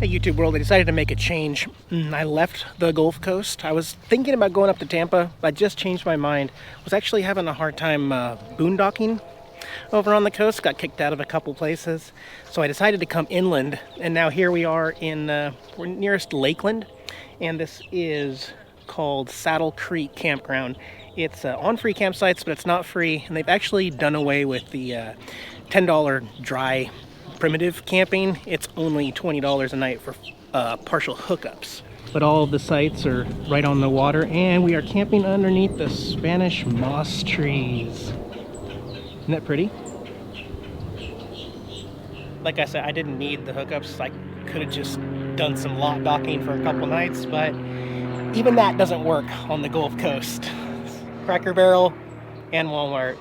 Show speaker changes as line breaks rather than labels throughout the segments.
Hey YouTube world, I decided to make a change. I left the Gulf Coast. I was thinking about going up to Tampa, but I just changed my mind. I was actually having a hard time boondocking over on the coast. Got kicked out of a couple places. So I decided to come inland, and now here we are in, we're nearest Lakeland, and this is called Saddle Creek Campground. It's on free campsites, but it's not free, and they've actually done away with the $10 dry primitive camping. It's only $20 a night for partial hookups. But all of the sites are right on the water, and we are camping underneath the Spanish moss trees. Isn't that pretty? Like I said, I didn't need the hookups. I could have just done some lot docking for a couple nights, but even that doesn't work on the Gulf Coast. Cracker Barrel and Walmart.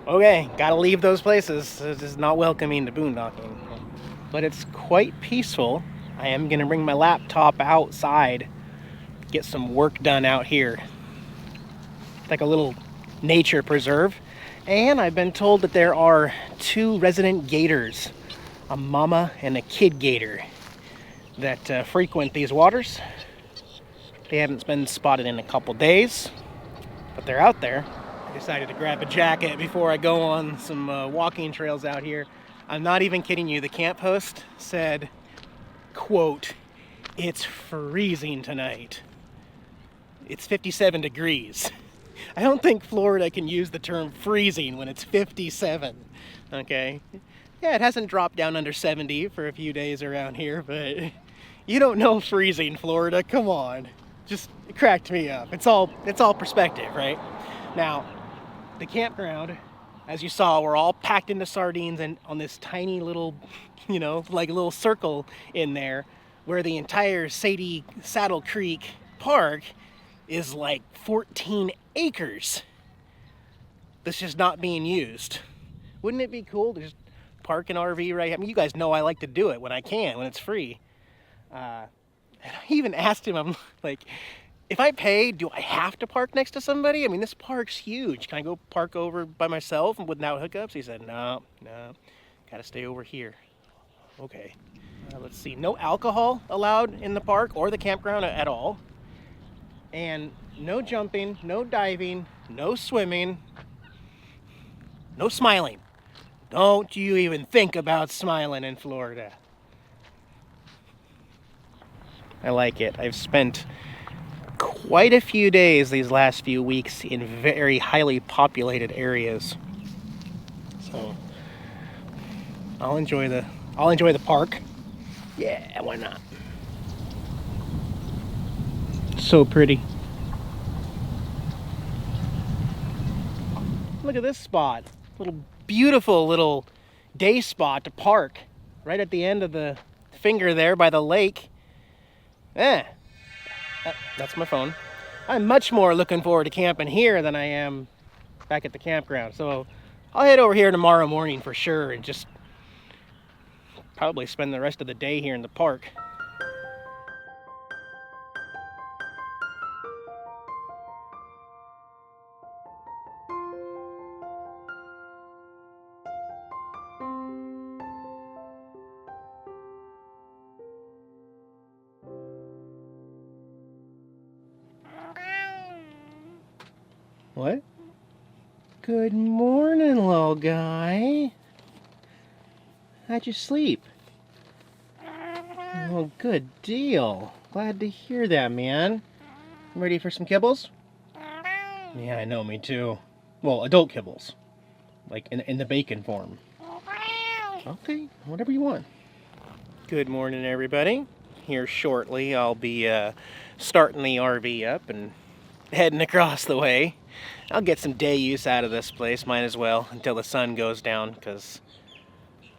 Okay, gotta leave those places. This is not welcoming to boondocking. But it's quite peaceful. I am gonna bring my laptop outside, get some work done out here. It's like a little nature preserve. And I've been told that there are 2 resident gators, a mama and a kid gator, that frequent these waters. They haven't been spotted in a couple days, but they're out there. I decided to grab a jacket before I go on some walking trails out here. I'm not even kidding you. The camp host said, quote, "It's freezing tonight. It's 57 degrees. I don't think Florida can use the term freezing when it's 57, okay? Yeah, it hasn't dropped down under 70 for a few days around here, but you don't know freezing, Florida. Come on. Just, it cracked me up. It's all perspective, right? Now, the campground, as you saw, we're all packed into sardines and on this tiny little, you know, like a little circle in there, where the entire Saddle Creek Park is like 14 acres that's just not being used. Wouldn't it be cool to just park an RV right? I mean, you guys know I like to do it when I can, when it's free. And I even asked him, I'm like, if I pay, do I have to park next to somebody? I mean, this park's huge. Can I go park over by myself without hookups? He said, no, gotta stay over here. Okay, let's see. No alcohol allowed in the park or the campground at all. And no jumping, no diving, no swimming, no smiling. Don't you even think about smiling in Florida. I like it. I've spent quite a few days these last few weeks in very highly populated areas. So I'll enjoy the park. Yeah, why not? So pretty. Look at this spot. Little beautiful little day spot to park right at the end of the finger there by the lake. That's my phone. I'm much more looking forward to camping here than I am back at the campground. So I'll head over here tomorrow morning for sure and just probably spend the rest of the day here in the park. What? Good morning, little guy. How'd you sleep? Oh, good deal. Glad to hear that, man. Ready for some kibbles? Yeah, I know, me too. Well, adult kibbles. Like in the bacon form. Okay, whatever you want. Good morning, everybody. Here shortly, I'll be starting the RV up and heading across the way. I'll get some day use out of this place, might as well, until the sun goes down, because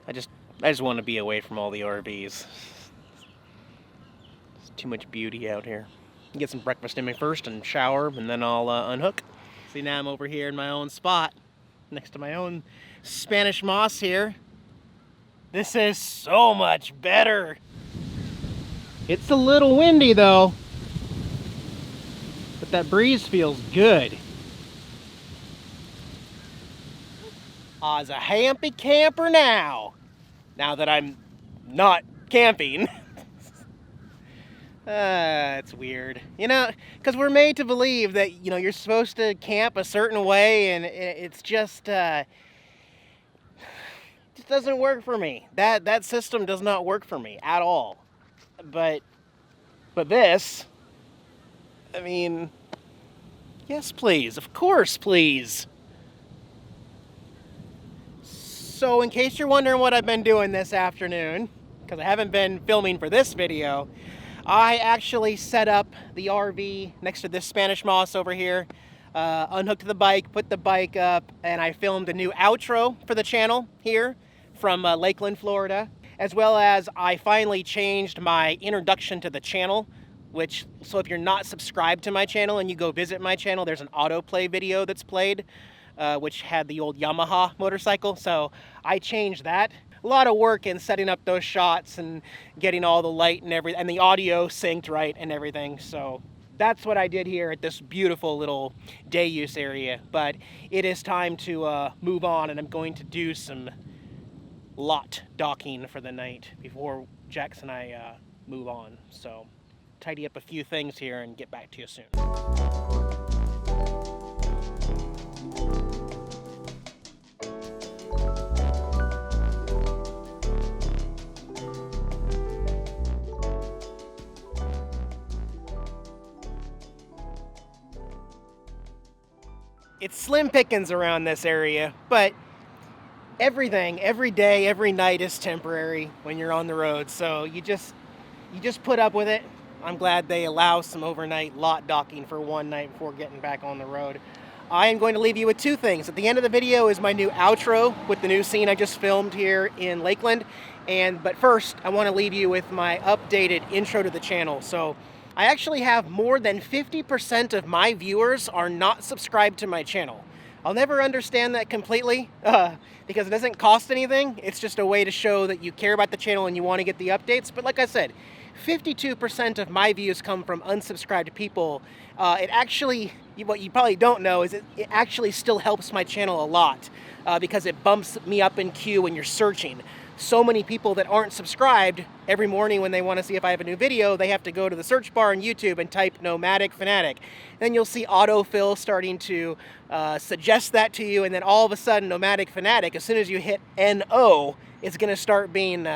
I just want to be away from all the RVs. There's too much beauty out here. Get some breakfast in me first and shower, and then I'll unhook. See, now I'm over here in my own spot, next to my own Spanish moss here. This is so much better. It's a little windy though, but that breeze feels good. I's a happy camper now that I'm not camping. It's weird. You know, because we're made to believe that, you know, you're supposed to camp a certain way, and it's just, it just doesn't work for me. That system does not work for me at all. But this, I mean, yes, please. Of course, please. So in case you're wondering what I've been doing this afternoon, because I haven't been filming for this video, I actually set up the RV next to this Spanish moss over here, unhooked the bike, put the bike up, and I filmed a new outro for the channel here from Lakeland, Florida, as well as I finally changed my introduction to the channel, so if you're not subscribed to my channel and you go visit my channel, there's an autoplay video that's played, which had the old Yamaha motorcycle, so I changed that. A lot of work in setting up those shots and getting all the light and everything, and the audio synced right and everything. So that's what I did here at this beautiful little day use area. But it is time to move on, and I'm going to do some lot docking for the night before Jax and I move on. So tidy up a few things here and get back to you soon. It's slim pickings around this area, but everything, every day, every night is temporary when you're on the road. So you just put up with it. I'm glad they allow some overnight lot docking for one night before getting back on the road. I am going to leave you with two things. At the end of the video is my new outro with the new scene I just filmed here in Lakeland. But first, I want to leave you with my updated intro to the channel. So I actually have more than 50% of my viewers are not subscribed to my channel. I'll never understand that completely because it doesn't cost anything. It's just a way to show that you care about the channel and you want to get the updates. But like I said, 52% of my views come from unsubscribed people. It actually, what you probably don't know is it actually still helps my channel a lot because it bumps me up in queue when you're searching. So many people that aren't subscribed, every morning when they want to see if I have a new video, they have to go to the search bar on YouTube and type Nomadic Fanatic. Then you'll see autofill starting to suggest that to you, and then all of a sudden Nomadic Fanatic, as soon as you hit NO, it's going to start being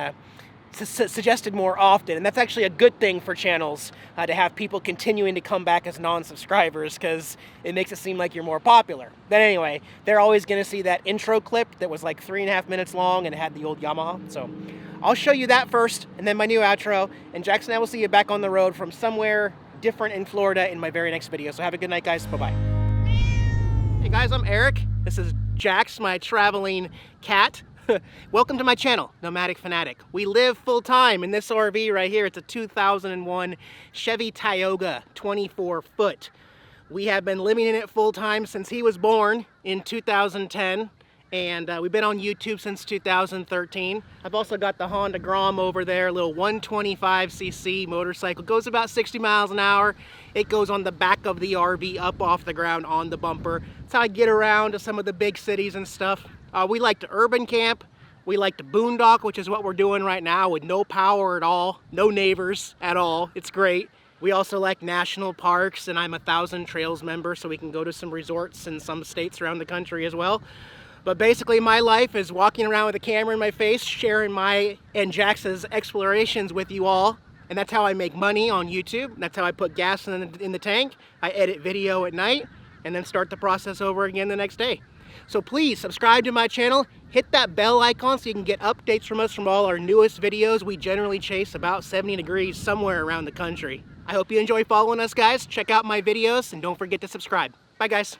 suggested more often. And that's actually a good thing for channels, to have people continuing to come back as non-subscribers, because it makes it seem like you're more popular. But anyway, they're always going to see that intro clip that was like 3.5 minutes long and it had the old Yamaha. So I'll show you that first, and then my new outro, and Jackson and I will see you back on the road from somewhere different in Florida in my very next video. So have a good night, guys. Bye-bye. Hey guys, I'm Eric. This is Jax, my traveling cat. Welcome to my channel, Nomadic Fanatic. We live full-time in this RV right here. It's a 2001 Chevy Tioga 24-foot. We have been living in it full-time since he was born in 2010, and we've been on YouTube since 2013. I've also got the Honda Grom over there, a little 125cc motorcycle. Goes about 60 miles an hour. It goes on the back of the RV up off the ground on the bumper. That's how I get around to some of the big cities and stuff. We like to urban camp. We like to boondock, which is what we're doing right now with no power at all, no neighbors at all. It's great. We also like national parks, and I'm a 1,000 Trails member, so we can go to some resorts in some states around the country as well. But basically my life is walking around with a camera in my face, sharing my and Jax's explorations with you all. And that's how I make money on YouTube. That's how I put gas in the tank. I edit video at night and then start the process over again the next day. So please subscribe to my channel, hit that bell icon so you can get updates from us from all our newest videos. We generally chase about 70 degrees somewhere around the country. I hope you enjoy following us, guys. Check out my videos and don't forget to subscribe. Bye, guys.